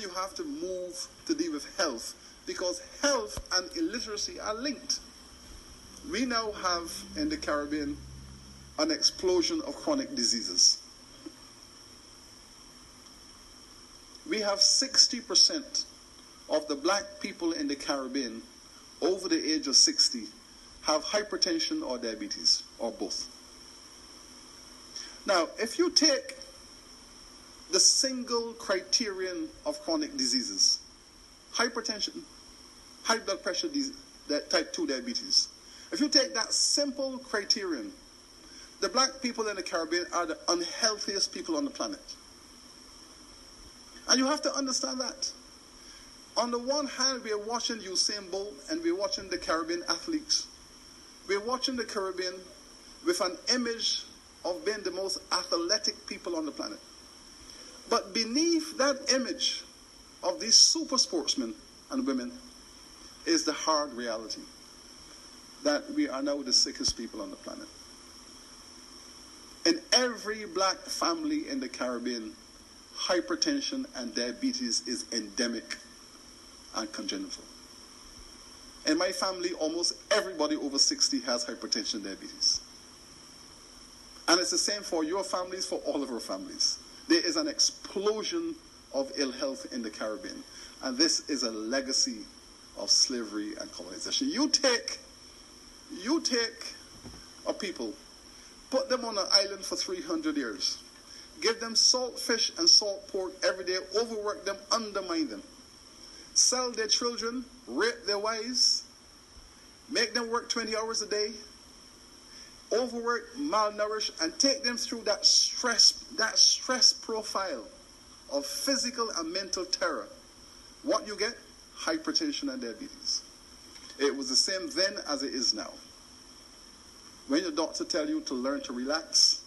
then you have to move to deal with health, because health and illiteracy are linked. We now have in the Caribbean an explosion of chronic diseases. We have 60% of the black people in the Caribbean over the age of 60 have hypertension or diabetes, or both. Now, if you take the single criterion of chronic diseases, hypertension, high blood pressure, type 2 diabetes, if you take that simple criterion, the black people in the Caribbean are the unhealthiest people on the planet. And you have to understand that. On the one hand, we are watching Usain Bolt and we're watching the Caribbean athletes. We're watching the Caribbean with an image of being the most athletic people on the planet. But beneath that image of these super sportsmen and women is the hard reality that we are now the sickest people on the planet. In every black family in the Caribbean, hypertension and diabetes is endemic and congenital. In my family, almost everybody over 60 has hypertension and diabetes. And it's the same for your families, for all of our families. There is an explosion of ill health in the Caribbean. And this is a legacy of slavery and colonization. You take a people, put them on an island for 300 years, give them salt fish and salt pork every day, overwork them, undermine them, sell their children, rape their wives, make them work 20 hours a day, overwork, malnourish, and take them through that stress profile of physical and mental terror. What you get? Hypertension and diabetes. It was the same then as it is now. When your doctor tells you to learn to relax,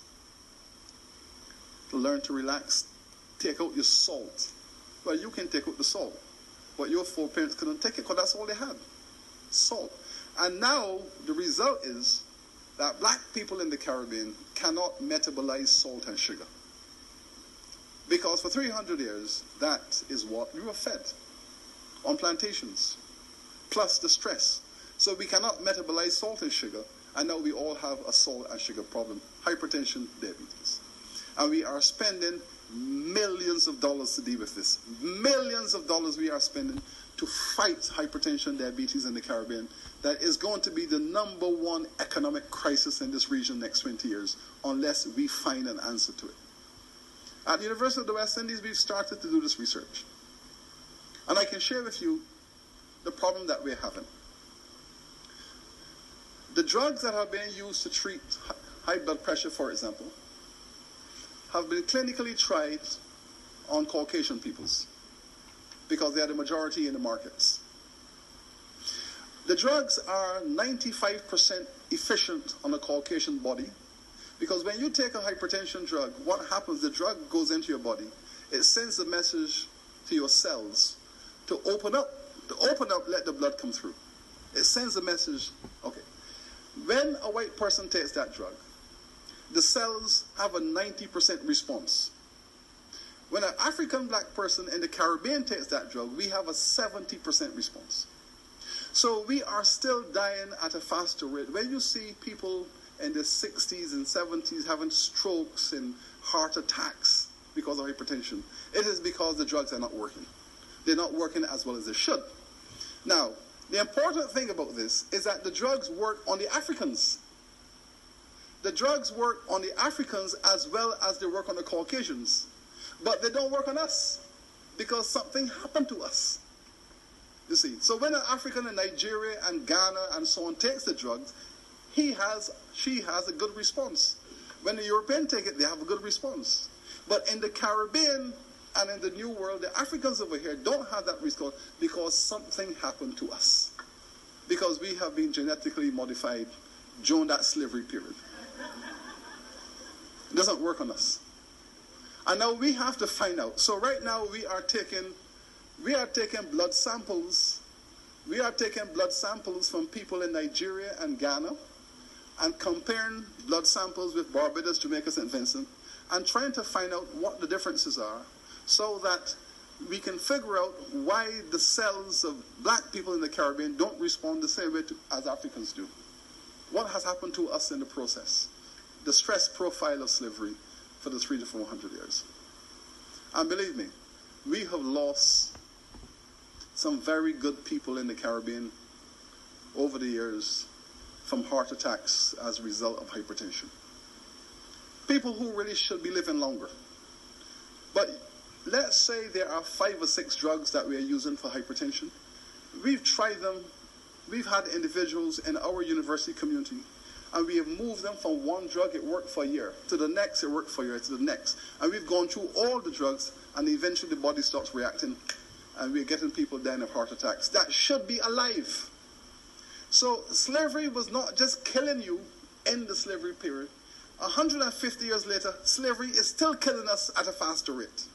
take out your salt. Well, you can take out the salt, but your foreparents couldn't take it because that's all they had, salt. And now the result is that black people in the Caribbean cannot metabolize salt and sugar. Because for 300 years, that is what we were fed on plantations, plus the stress. So we cannot metabolize salt and sugar, and now we all have a salt and sugar problem, hypertension, diabetes. And we are spending millions of dollars to deal with this. Millions of dollars we are spending to fight hypertension, diabetes in the Caribbean. That is going to be the #1 economic crisis in this region next 20 years, unless we find an answer to it. At the University of the West Indies, we've started to do this research. And I can share with you the problem that we're having. The drugs that are being used to treat high blood pressure, for example, have been clinically tried on Caucasian peoples because they are the majority in the markets. The drugs are 95% efficient on a Caucasian body because when you take a hypertension drug, what happens, the drug goes into your body, it sends a message to your cells to open up, let the blood come through. It sends a message, okay. When a white person takes that drug, the cells have a 90% response. When an African black person in the Caribbean takes that drug, we have a 70% response. So we are still dying at a faster rate. When you see people in their 60s and 70s having strokes and heart attacks because of hypertension, it is because the drugs are not working. They're not working as well as they should. Now, the important thing about this is that the drugs work on the Africans. The drugs work on the Africans as well as they work on the Caucasians. But they don't work on us because something happened to us. You see, so when an African in Nigeria and Ghana and so on takes the drugs, she has a good response. When the Europeans take it, they have a good response. But in the Caribbean and in the New World, the Africans over here don't have that response because something happened to us. Because we have been genetically modified during that slavery period. It doesn't work on us. And now we have to find out. So right now we are taking blood samples. We are taking blood samples from people in Nigeria and Ghana and comparing blood samples with Barbados, Jamaica, St. Vincent, and trying to find out what the differences are so that we can figure out why the cells of black people in the Caribbean don't respond the same way as Africans do. What has happened to us in the process? The stress profile of slavery for the 300 to 400 years. And believe me, we have lost some very good people in the Caribbean over the years from heart attacks as a result of hypertension. People who really should be living longer. But let's say there are 5 or 6 drugs that we are using for hypertension. We've tried them. We've had individuals in our university community, and we have moved them from one drug, it worked for a year, to the next, it worked for a year, to the next. And we've gone through all the drugs, and eventually the body starts reacting, and we're getting people dying of heart attacks. That should be alive. So slavery was not just killing you in the slavery period. 150 years later, slavery is still killing us at a faster rate.